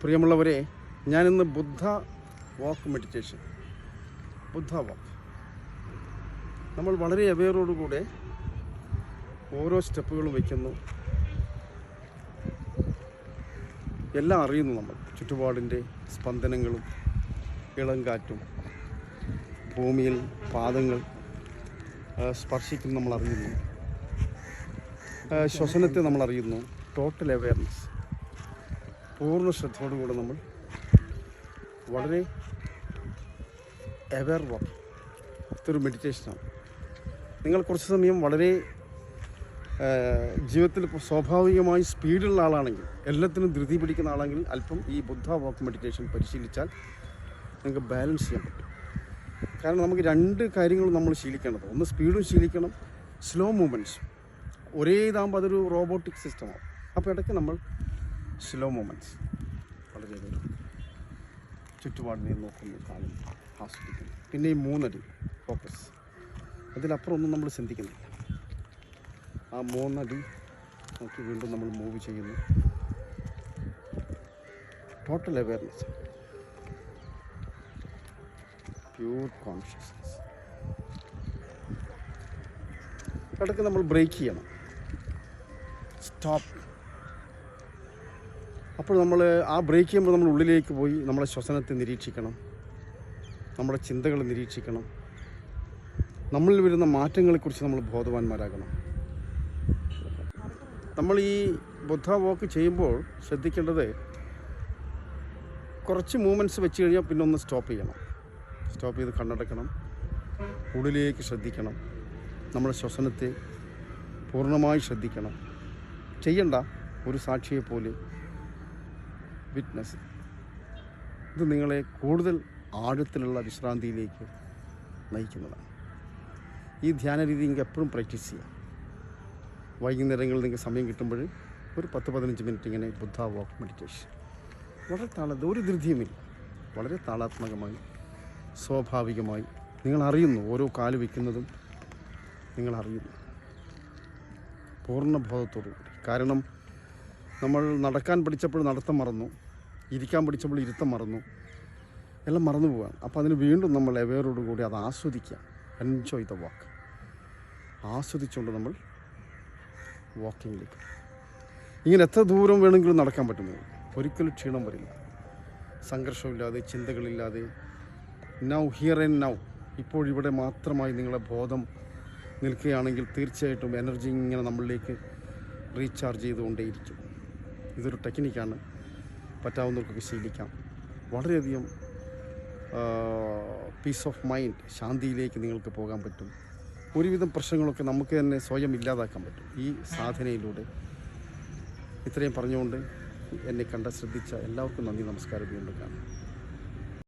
പ്രിയമുള്ളവരെ, ഞാനിന്ന് ബുദ്ധ വാക്ക് മെഡിറ്റേഷൻ, ബുദ്ധ വാക്ക്, നമ്മൾ വളരെ അവെയറോടുകൂടെ ഓരോ സ്റ്റെപ്പുകളും വയ്ക്കുന്നു. എല്ലാം അറിയുന്നു. നമ്മൾ ചുറ്റുപാടിൻ്റെ സ്പന്ദനങ്ങളും ഇളം കാറ്റും ഭൂമിയിൽ പാദങ്ങൾ സ്പർശിക്കുന്ന നമ്മൾ അറിയുന്നു. ശ്വസനത്തെ നമ്മൾ അറിയുന്നു. ടോട്ടൽ അവെയർനെസ്, പൂർണ്ണ ശ്രദ്ധയോടുകൂടെ നമ്മൾ വളരെ അവെയർ വാക്ക്. ഇതൊരു മെഡിറ്റേഷനാണ്. നിങ്ങൾ കുറച്ച് സമയം വളരെ ജീവിതത്തിൽ സ്വാഭാവികമായി സ്പീഡുള്ള ആളാണെങ്കിൽ, എല്ലാത്തിനും ധൃതി പിടിക്കുന്ന ആളാണെങ്കിൽ അല്പം ഈ ബുദ്ധ വാക്ക് മെഡിറ്റേഷൻ പരിശീലിച്ചാൽ നിങ്ങൾക്ക് ബാലൻസ് ചെയ്യാൻ പറ്റും. കാരണം നമുക്ക് രണ്ട് കാര്യങ്ങളും നമ്മൾ ശീലിക്കേണ്ടത്. ഒന്ന് സ്പീഡും ശീലിക്കണം, സ്ലോ മൂവ്മെൻറ്റ്സും. ഒരേ ഇതാകുമ്പോൾ അതൊരു റോബോട്ടിക് സിസ്റ്റമാവും. അപ്പോൾ ഇടയ്ക്ക് നമ്മൾ സ്ലോ മൂവ്മെൻറ്റ്സ് വളരെ ചുറ്റുപാടിനെ നോക്കുന്നു, കാണുന്നു, ആസ്വദിക്കുന്നു. പിന്നെ ഈ 3 അടി ഫോക്കസ്, അതിലപ്പുറം ഒന്നും നമ്മൾ ചിന്തിക്കുന്നില്ല. ആ 3 അടി നോക്കി വീണ്ടും നമ്മൾ മൂവ് ചെയ്യുന്നു. Total awareness, pure consciousness. ഇടയ്ക്ക് നമ്മൾ ബ്രേക്ക് ചെയ്യണം, സ്റ്റോപ്പ്. അപ്പോൾ നമ്മൾ ആ ബ്രേക്ക് ചെയ്യുമ്പോൾ നമ്മൾ ഉള്ളിലേക്ക് പോയി നമ്മളെ ശ്വസനത്തെ നിരീക്ഷിക്കണം, നമ്മുടെ ചിന്തകൾ നിരീക്ഷിക്കണം, നമ്മളിൽ വരുന്ന മാറ്റങ്ങളെക്കുറിച്ച് നമ്മൾ ബോധവാന്മാരാകണം. നമ്മൾ ഈ ബുദ്ധ വാക്ക് ചെയ്യുമ്പോൾ ശ്രദ്ധിക്കേണ്ടത്, കുറച്ച് മൂവ്മെൻറ്റ്സ് വെച്ച് കഴിഞ്ഞാൽ പിന്നെ ഒന്ന് സ്റ്റോപ്പ് ചെയ്യണം. സ്റ്റോപ്പ് ചെയ്ത് കണ്ണടക്കണം, ഉള്ളിലേക്ക് ശ്രദ്ധിക്കണം, നമ്മുടെ ശ്വസനത്തെ പൂർണ്ണമായി ശ്രദ്ധിക്കണം. ചെയ്യണ്ട, ഒരു സാക്ഷിയെ പോലെ വിറ്റ്നസ്. ഇത് നിങ്ങളെ കൂടുതൽ ആഴത്തിലുള്ള വിശ്രാന്തിയിലേക്ക് നയിക്കുന്നതാണ്. ഈ ധ്യാന രീതി നിങ്ങൾക്ക് എപ്പോഴും പ്രാക്ടീസ് ചെയ്യാം. വൈകുന്നേരങ്ങളിൽ നിങ്ങൾക്ക് സമയം കിട്ടുമ്പോൾ ഒരു 10-15 മിനിറ്റ് ഇങ്ങനെ ബുദ്ധ വാക്ക് മെഡിറ്റേഷൻ. വളരെ ഒരു ധൃതിയുമില്ല, വളരെ താളാത്മകമായി സ്വാഭാവികമായി നിങ്ങൾ അറിയുന്നു. ഓരോ കാല് വയ്ക്കുന്നതും നിങ്ങൾ അറിയുന്നു പൂർണ്ണ ബോധത്തോടു കൂടി. കാരണം നമ്മൾ നടക്കാൻ പഠിച്ചപ്പോൾ നടത്തം മറന്നു, ഇരിക്കാൻ പഠിച്ചപ്പോൾ ഇരുത്തം മറന്നു, എല്ലാം മറന്നു പോവാണ്. അപ്പോൾ അതിന് വീണ്ടും നമ്മൾ അവെയറോടുകൂടി അത് ആസ്വദിക്കുക. എൻജോയ് ദ വാക്ക്. ആസ്വദിച്ചുകൊണ്ട് നമ്മൾ വാക്കിങ്ങിലേക്ക്. ഇങ്ങനെ എത്ര ദൂരം വേണമെങ്കിലും നടക്കാൻ പറ്റുന്നത്. ഒരിക്കലും ക്ഷീണം വരില്ല, സംഘർഷമില്ലാതെ, ചിന്തകളില്ലാതെ. നൗ, ഹിയർ ആൻഡ് നൗ, ഇപ്പോഴിവിടെ മാത്രമായി നിങ്ങളെ ബോധം നിൽക്കുകയാണെങ്കിൽ തീർച്ചയായിട്ടും എനർജി ഇങ്ങനെ നമ്മളിലേക്ക് റീചാർജ് ചെയ്തുകൊണ്ടേയിരിക്കും. ഇതൊരു ടെക്നിക്കാണ്, പറ്റാവുന്നവർക്കൊക്കെ ശീലിക്കാം. വളരെയധികം പീസ് ഓഫ് മൈൻഡ്, ശാന്തിയിലേക്ക് നിങ്ങൾക്ക് പോകാൻ പറ്റും. ഒരുവിധം പ്രശ്നങ്ങളൊക്കെ നമുക്ക് തന്നെ സ്വയം ഇല്ലാതാക്കാൻ പറ്റും ഈ സാധനയിലൂടെ. ഇത്രയും പറഞ്ഞുകൊണ്ട് എന്നെ ശ്രദ്ധിച്ച എല്ലാവർക്കും നന്ദി, നമസ്കാരം. വീണ്ടും കാണാം.